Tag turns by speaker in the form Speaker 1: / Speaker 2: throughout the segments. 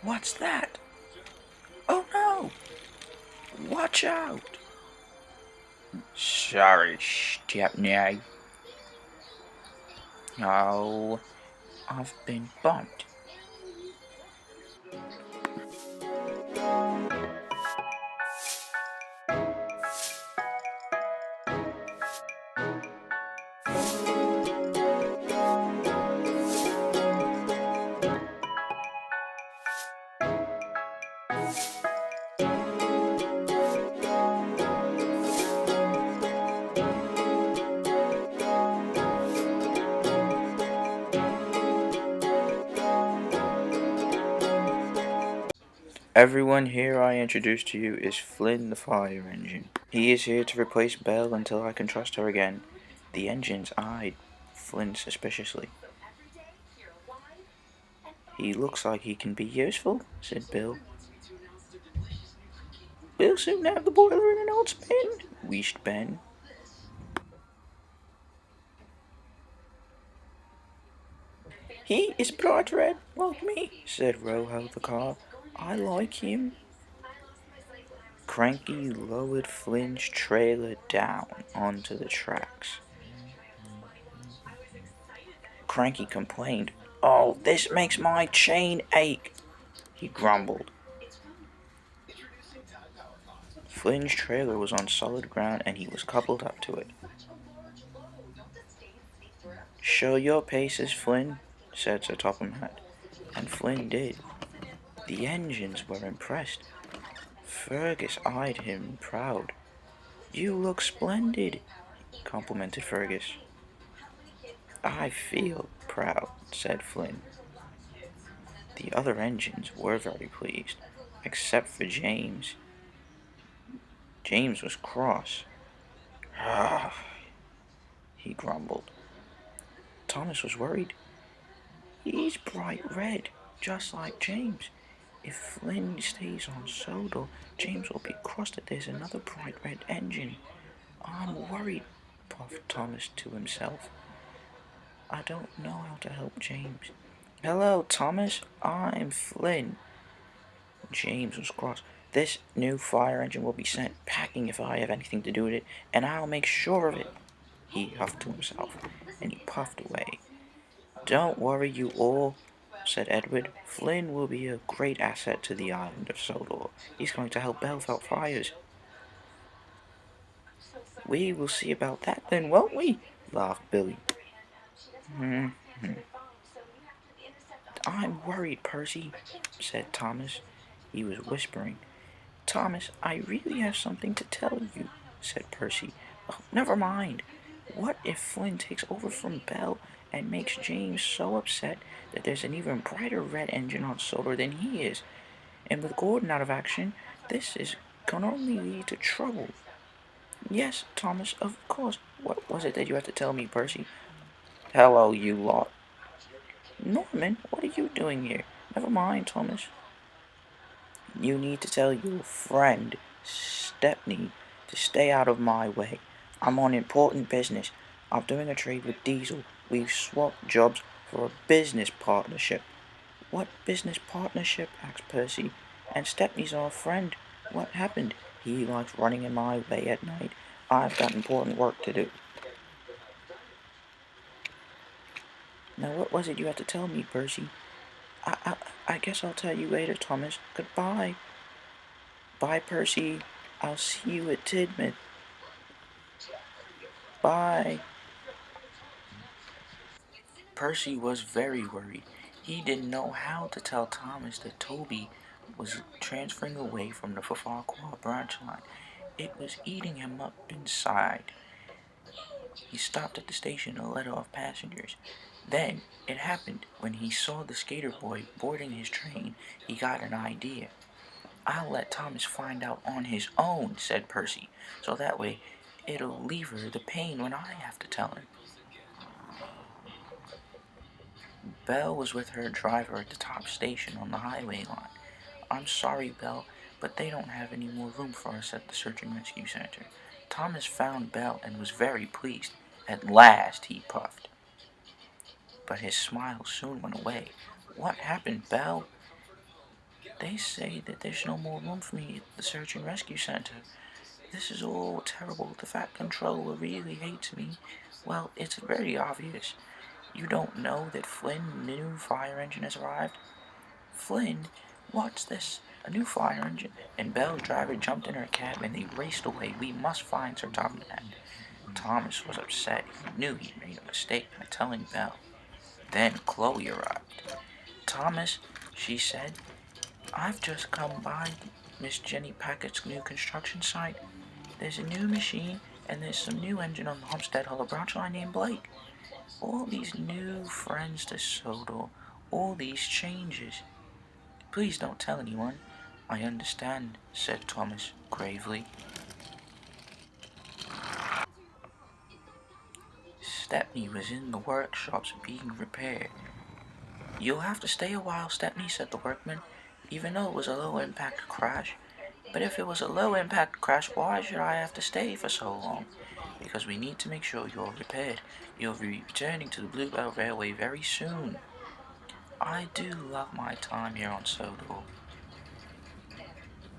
Speaker 1: What's that? Oh no! Watch out! Sorry, Stepney. Oh, I've been bumped. Everyone, here I introduce to you is Flynn the fire engine. He is here to replace Belle until I can trust her again. The engines eyed Flynn suspiciously. He looks like he can be useful, said Bill. We'll soon have the boiler in an old spin, wheezed Ben. He is bright red, like me, said Rojo the car. I like him. Cranky lowered Flynn's trailer down onto the tracks. Cranky complained. Oh, this makes my chain ache, he grumbled. Flynn's trailer was on solid ground and he was coupled up to it. Show your paces, Flynn, said Sir Topham Hatt, and Flynn did. The engines were impressed. Fergus eyed him proud. You look splendid, complimented Fergus. I feel proud, said Flynn. The other engines were very pleased, except for James. James was cross. Ah, he grumbled. Thomas was worried. He's bright red, just like James. If Flynn stays on Sodor, James will be cross that there's another bright red engine. I'm worried, puffed Thomas to himself. I don't know how to help James. Hello, Thomas. I'm Flynn. James was cross. This new fire engine will be sent packing if I have anything to do with it, and I'll make sure of it. He huffed to himself, and he puffed away. Don't worry, you all, said Edward. Flynn will be a great asset to the island of Sodor. He's going to help Belle fight fires. We will see about that then, won't we? Laughed Billy. I'm worried, Percy, said Thomas. He was whispering. Thomas, I really have something to tell you, said Percy. Oh, never mind. What if Flynn takes over from Belle and makes James so upset that there's an even brighter red engine on Sodor than he is? And with Gordon out of action, this is gonna only lead to trouble. Yes, Thomas, of course. What was it that you had to tell me, Percy? Hello, you lot. Norman, what are you doing here? Never mind, Thomas. You need to tell your friend, Stepney, to stay out of my way. I'm on important business. I'm doing a trade with Diesel. We've swapped jobs for a business partnership. What business partnership? Asked Percy. And Stepney's our friend. What happened? He likes running in my way at night. I've got important work to do. Now what was it you had to tell me, Percy? I guess I'll tell you later, Thomas. Goodbye. Bye, Percy. I'll see you at Tidmouth. Bye. Percy was very worried. He didn't know how to tell Thomas that Toby was transferring away from the Farquhar branch line. It was eating him up inside. He stopped at the station to let off passengers. Then it happened when he saw the skater boy boarding his train, he got an idea. I'll let Thomas find out on his own, said Percy, so that way it'll lever the pain when I have to tell him. Belle was with her driver at the top station on the highway line. I'm sorry, Belle, but they don't have any more room for us at the search and rescue center. Thomas found Belle and was very pleased. At last, he puffed. But his smile soon went away. What happened, Belle? They say that there's no more room for me at the search and rescue center. This is all terrible. The Fat Controller really hates me. Well, it's very obvious. You don't know that Flynn, the new fire engine, has arrived? Flynn, what's this? A new fire engine? And Belle's driver jumped in her cab and they raced away. We must find Sir Thomas. Thomas was upset. He knew he'd made a mistake by telling Belle. Then Chloe arrived. Thomas, she said, I've just come by Miss Jenny Packett's new construction site. There's a new machine and there's some new engine on the Homestead Hollow branch line named Blake. All these new friends to Sodor, all these changes. Please don't tell anyone. I understand, said Thomas gravely. Stepney was in the workshops being repaired. You'll have to stay a while, Stepney, said the workman, even though it was a low-impact crash. But if it was a low-impact crash, why should I have to stay for so long? Because we need to make sure you're repaired. You'll be returning to the Bluebell Railway very soon. I do love my time here on Sodor.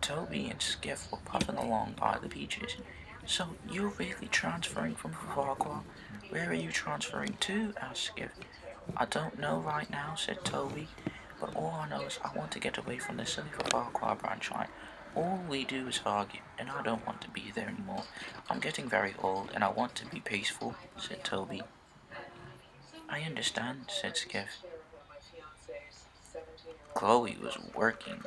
Speaker 1: Toby and Skiff were puffing along by the beaches. So you're really transferring from Farquhar? Where are you transferring to? Asked Skiff. I don't know right now, said Toby, but all I know is I want to get away from the silly Farquhar branch line. All we do is argue, and I don't want to be there anymore. I'm getting very old, and I want to be peaceful, said Toby. I understand, said Skiff. Chloe was working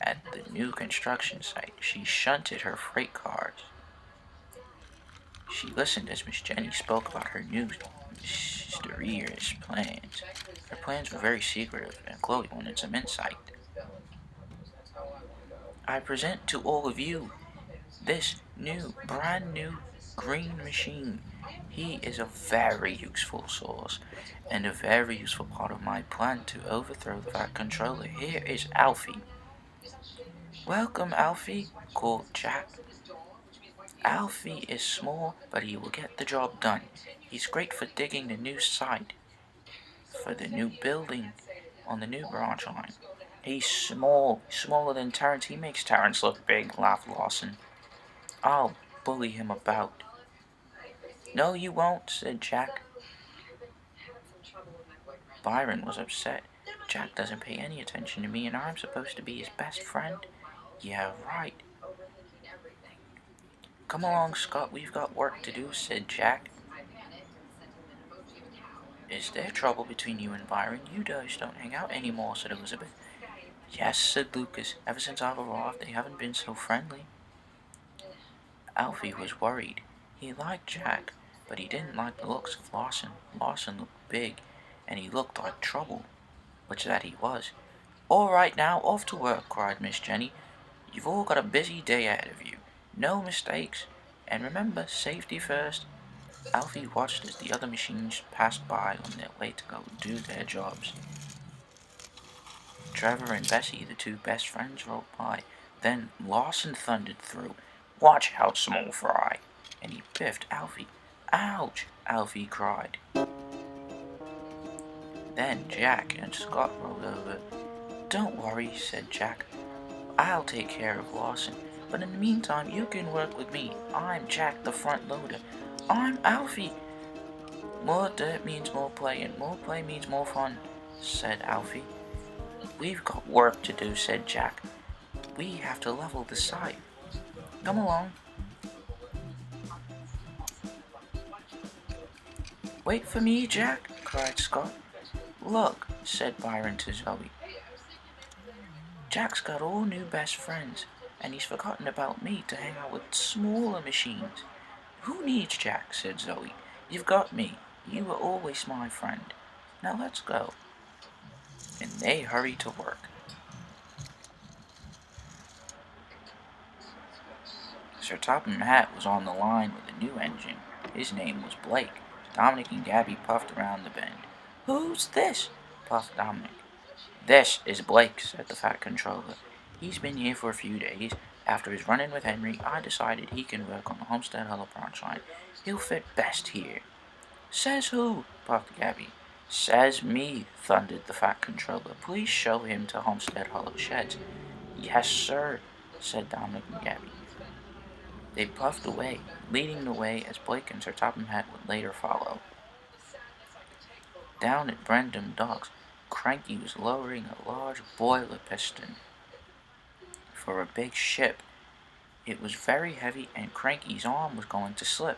Speaker 1: at the new construction site. She shunted her freight cars. She listened as Miss Jenny spoke about her new mysterious plans. Her plans were very secretive, and Chloe wanted some insight. I present to all of you this brand new green machine. He is a very useful source, and a very useful part of my plan to overthrow the Fat Controller. Here is Alfie. Welcome, Alfie, called Jack. Alfie is small, but he will get the job done. He's great for digging the new site for the new building on the new branch line. He's smaller than Terrence. He makes Terrence look big, laughed Lawson. I'll bully him about. No, you won't, said Jack. Byron was upset. Jack doesn't pay any attention to me, and I'm supposed to be his best friend? Yeah, right. Come along, Scott, we've got work to do, said Jack. Is there trouble between you and Byron? You guys don't hang out anymore, said Elizabeth. Yes, said Lucas. Ever since I've arrived, they haven't been so friendly. Alfie was worried. He liked Jack, but he didn't like the looks of Lawson. Lawson looked big, and he looked like trouble, which that he was. All right now, off to work, cried Miss Jenny. You've all got a busy day ahead of you. No mistakes, and remember, safety first. Alfie watched as the other machines passed by on their way to go do their jobs. Trevor and Bessie, the two best friends, rolled by. Then Lawson thundered through. Watch out, small fry! And he biffed Alfie. Ouch! Alfie cried. Then Jack and Scott rolled over. Don't worry, said Jack. I'll take care of Lawson. But in the meantime, you can work with me. I'm Jack the front loader. I'm Alfie. More dirt means more play, and more play means more fun, said Alfie. We've got work to do, said Jack. We have to level the site. Come along. Wait for me, Jack, cried Scott. Look, said Byron to Zoe. Jack's got all new best friends, and he's forgotten about me to hang out with smaller machines. Who needs Jack, said Zoe. You've got me. You were always my friend. Now let's go. And they hurried to work. Sir Topham Hatt was on the line with a new engine. His name was Blake. Dominic and Gabby puffed around the bend. Who's this? Puffed Dominic. This is Blake, said the Fat Controller. He's been here for a few days. After his run-in with Henry, I decided he can work on the Homestead Hollow branch line. He'll fit best here. Says who? Puffed Gabby. Says me, thundered the Fat Controller. Please show him to Homestead Hollow Sheds. Yes, sir, said Dominic and Gabby. They puffed away, leading the way as Blake and Sir Topham Hatt would later follow. Down at Brendam Docks, Cranky was lowering a large boiler piston for a big ship. It was very heavy and Cranky's arm was going to slip.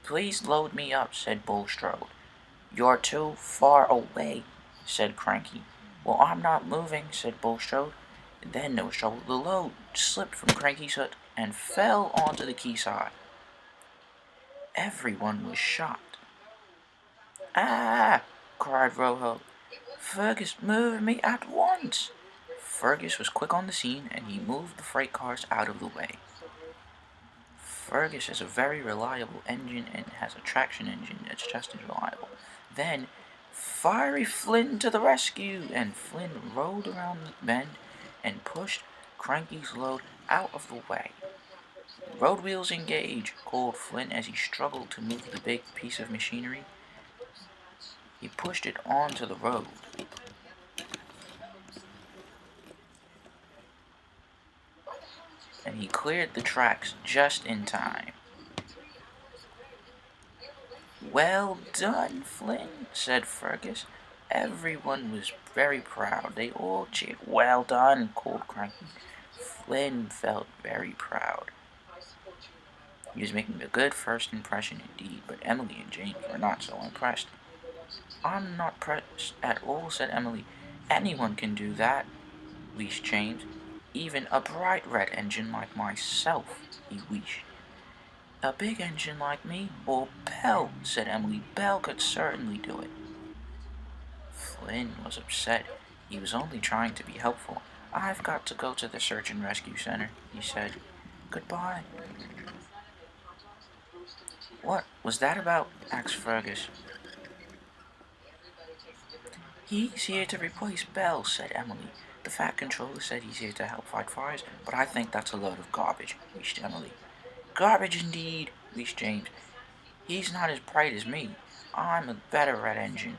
Speaker 1: Please load me up, said Bulstrode. You're too far away, said Cranky. Well, I'm not moving, said Bulstrode. Then there was trouble. The load slipped from Cranky's hood and fell onto the quayside. Everyone was shocked. Ah! Cried Rojo. Fergus, move me at once! Fergus was quick on the scene and he moved the freight cars out of the way. Fergus is a very reliable engine and has a traction engine that's just as reliable. Then, Fiery Flynn to the rescue! And Flynn rolled around the bend and pushed Cranky's load out of the way. Road wheels engage, called Flynn as he struggled to move the big piece of machinery. He pushed it onto the road. And he cleared the tracks just in time. Well done, Flynn, said Fergus. Everyone was very proud. They all cheered. Well done, called Cranky. Flynn felt very proud. He was making a good first impression indeed, but Emily and James were not so impressed. I'm not impressed at all, said Emily. Anyone can do that, wheezed James. Even a bright red engine like myself, he wheezed. A big engine like me, or Belle, said Emily. Belle could certainly do it. Flynn was upset. He was only trying to be helpful. I've got to go to the search and rescue center, he said. Goodbye. What was that about? Asked Fergus. He's here to replace Belle, said Emily. The Fat Controller said he's here to help fight fires, but I think that's a load of garbage, wheezed Emily. Garbage indeed, wheezed James. He's not as bright as me. I'm a better red engine.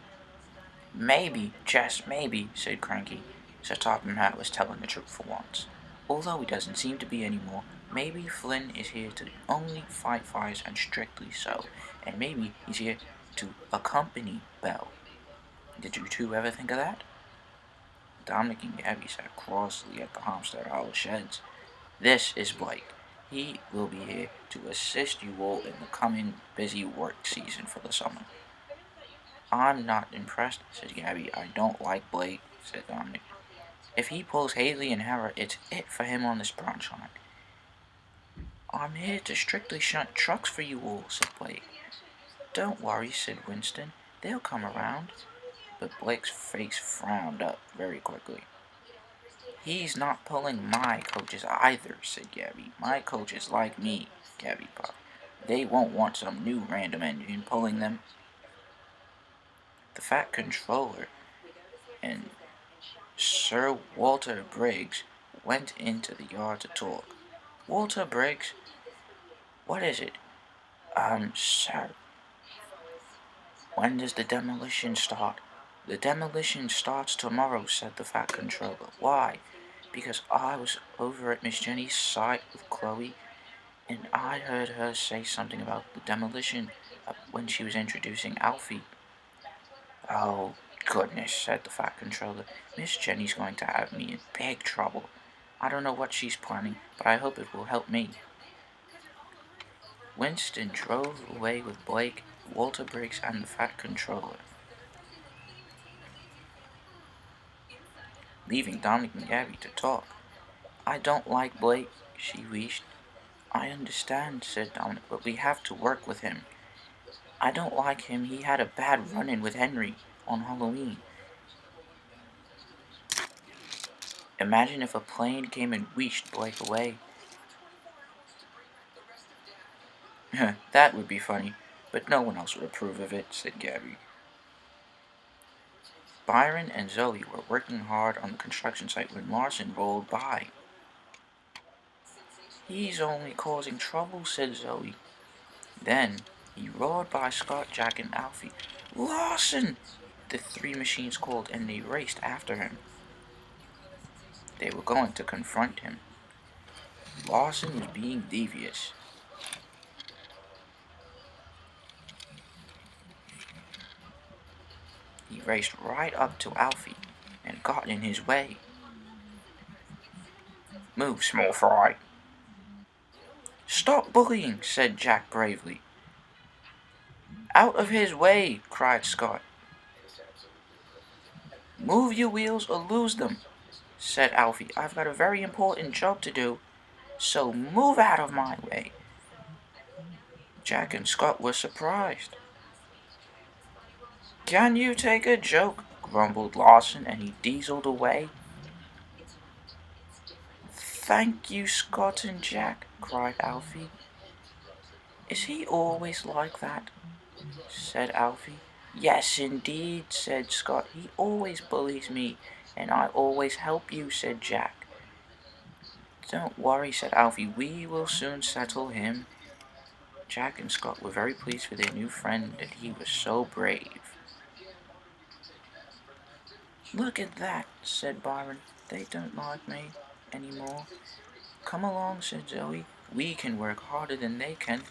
Speaker 1: Maybe, just maybe, said Cranky. Sir Topham Hatt was telling the truth for once. Although he doesn't seem to be anymore, maybe Flynn is here to only fight fires and strictly so, and maybe he's here to accompany Belle. Did you two ever think of that? Dominic and Gabby sat crossly at the Homestead Hollow Sheds. This is Blake. He will be here to assist you all in the coming busy work season for the summer. I'm not impressed, said Gabby. I don't like Blake, said Dominic. If he pulls Haley and Hera, it's it for him on this bronze line. I'm here to strictly shunt trucks for you all, said Blake. Don't worry, said Winston. They'll come around. But Blake's face frowned up very quickly. He's not pulling my coaches either, said Gabby. My coaches like me, Gabby puffed. They won't want some new random engine pulling them. The Fat Controller and Sir Walter Briggs went into the yard to talk. Walter Briggs, what is it? Sir. When does the demolition start? The demolition starts tomorrow, said the Fat Controller. Why? Because I was over at Miss Jenny's site with Chloe, and I heard her say something about the demolition when she was introducing Alfie. Oh, goodness, said the Fat Controller. Miss Jenny's going to have me in big trouble. I don't know what she's planning, but I hope it will help me. Winston drove away with Blake, Walter Briggs, and the Fat Controller, leaving Dominic and Gabby to talk. I don't like Blake, she wheezed. I understand, said Dominic, but we have to work with him. I don't like him. He had a bad run-in with Henry on Halloween. Imagine if a plane came and wheeshed Blake away. That would be funny, but no one else would approve of it, said Gabby. Byron and Zoe were working hard on the construction site when Larson rolled by. He's only causing trouble, said Zoe. Then He roared by Scott, Jack, and Alfie. "Lawson!" the three machines called, and they raced after him. They were going to confront him. Lawson was being devious. He raced right up to Alfie and got in his way. "Move, small fry." "Stop bullying," said Jack bravely. "Out of his way," cried Scott. "Move your wheels or lose them," said Alfie. "I've got a very important job to do, so move out of my way." Jack and Scott were surprised. "Can you take a joke?" grumbled Lawson, and he dieseled away. "Thank you, Scott and Jack," cried Alfie. "Is he always like that?" said Alfie. "Yes, indeed," said Scott. "He always bullies me, and I always help you," said Jack. "Don't worry," said Alfie. "We will soon settle him." Jack and Scott were very pleased for their new friend that he was so brave. "Look at that," said Byron. "They don't like me anymore." "Come along," said Zoe. "We can work harder than they can."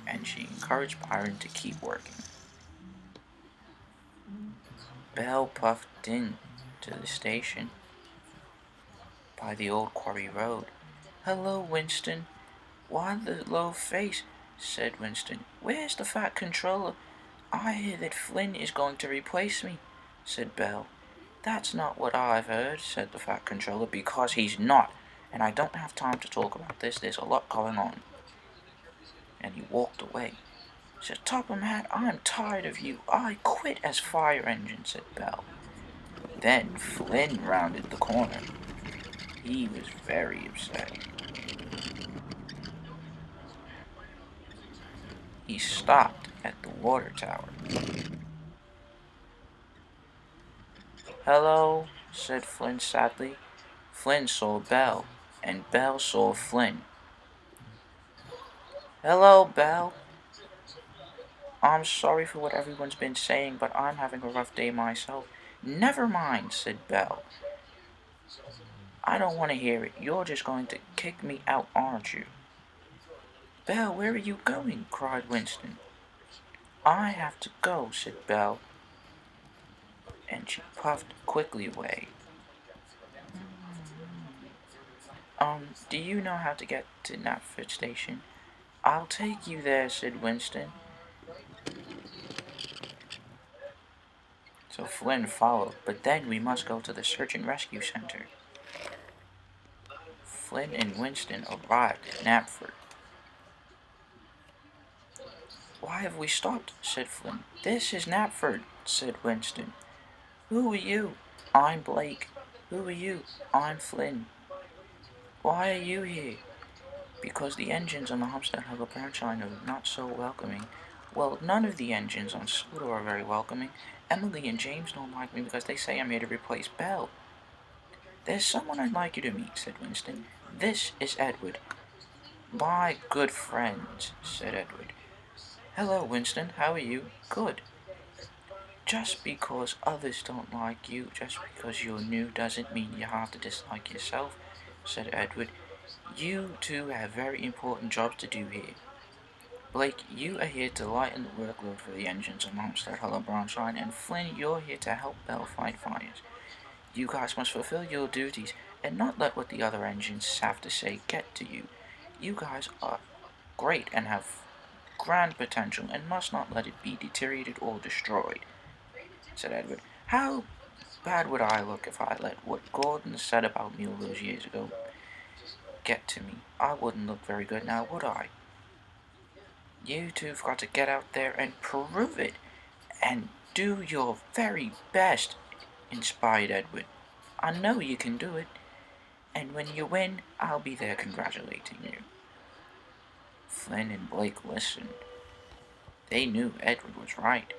Speaker 1: And she encouraged Byron to keep working. Belle puffed in to the station by the old quarry road. "Hello, Winston." "Why the low face?" said Winston. "Where's the fat controller?" "I hear that Flynn is going to replace me," said Belle. "That's not what I've heard," said the fat controller. "Because he's not, and I don't have time to talk about this. There's a lot going on." And he walked away. "Said Topham Hatt, I'm tired of you. I quit as fire engine," said Belle. Then Flynn rounded the corner. He was very upset. He stopped at the water tower. "Hello," said Flynn sadly. Flynn saw Belle, and Belle saw Flynn. "Hello, Belle. I'm sorry for what everyone's been saying, but I'm having a rough day myself." "Never mind," said Belle. "I don't want to hear it. You're just going to kick me out, aren't you?" "Belle, where are you going?" cried Winston. "I have to go," said Belle, and she puffed quickly away. Do you know how to get to Knapford Station?" "I'll take you there," said Winston. So Flynn followed, but then we must go to the search and rescue center. Flynn and Winston arrived at Knapford. "Why have we stopped?" said Flynn. "This is Knapford," said Winston. "Who are you?" "I'm Blake." "Who are you?" "I'm Flynn." "Why are you here?" "Because the engines on the Homestead Harbor branch line are not so welcoming." "Well, none of the engines on Soda are very welcoming. Emily and James don't like me because they say I'm here to replace Belle." "There's someone I'd like you to meet," said Winston. "This is Edward." "My good friends," said Edward. "Hello, Winston. How are you?" "Good." "Just because others don't like you, just because you're new, doesn't mean you have to dislike yourself," said Edward. "You two have very important jobs to do here. Blake, you are here to lighten the workload for the engines on the Homestead Hollow branch line, and Flynn, you're here to help Belle fight fires. You guys must fulfill your duties and not let what the other engines have to say get to you. You guys are great and have grand potential and must not let it be deteriorated or destroyed," said Edward. "How bad would I look if I let what Gordon said about me all those years ago get to me? I wouldn't look very good now, would I? You two've got to get out there and prove it, and do your very best," inspired Edward. "I know you can do it, and when you win, I'll be there congratulating you." Flynn and Blake listened. They knew Edward was right.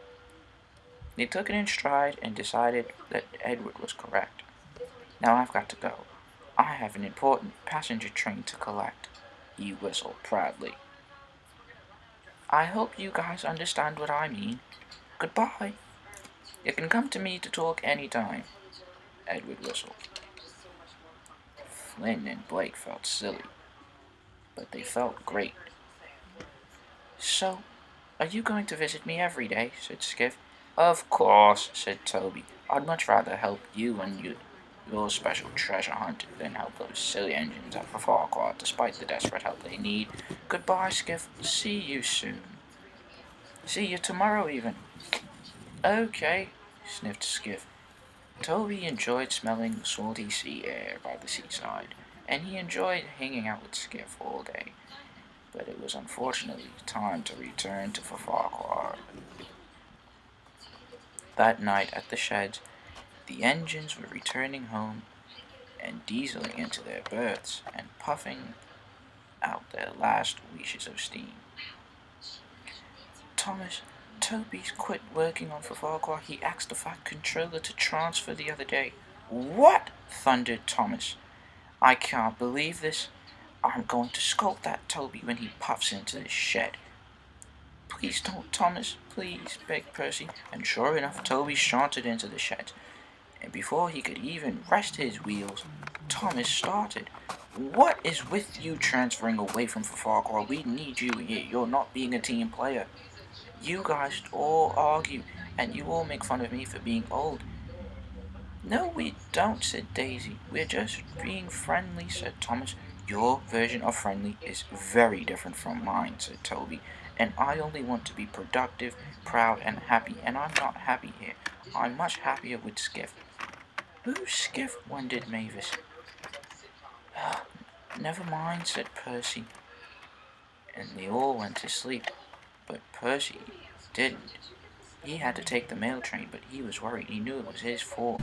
Speaker 1: They took it in stride and decided that Edward was correct. "Now I've got to go. I have an important passenger train to collect," he whistled proudly. I hope you guys understand what I mean. Goodbye. You can come to me to talk anytime. Edward whistled. Flynn and Blake felt silly, but they felt great. So, are you going to visit me every day? Said Skiff. Of course, said Toby. I'd much rather help you and your special treasure hunt than help those silly engines at Farquhar, despite the desperate help they need. Goodbye, Skiff. See you soon. See you tomorrow even. Okay, sniffed Skiff. Toby enjoyed smelling the salty sea air by the seaside, and he enjoyed hanging out with Skiff all day. But it was unfortunately time to return to Farquhar. That night at the sheds, the engines were returning home and dieseling into their berths and puffing out their last wheezes of steam. Thomas, Toby's quit working on Farquhar. He asked the Fat Controller to transfer the other day. What? Thundered Thomas. I can't believe this. I'm going to scold that Toby when he puffs into this shed. Please don't, Thomas, please, begged Percy, and sure enough, Toby sauntered into the shed, and before he could even rest his wheels, Thomas started. What is with you transferring away from Farquhar? We need you here. You're not being a team player. You guys all argue, and you all make fun of me for being old. No, we don't, said Daisy. We're just being friendly, said Thomas. Your version of friendly is very different from mine, said Toby, and I only want to be productive, proud, and happy, and I'm not happy here. I'm much happier with Skiff. Who's Skiff? Wondered Mavis. Never mind, said Percy, and they all went to sleep. But Percy didn't. He had to take the mail train, but he was worried. He knew it was his fault.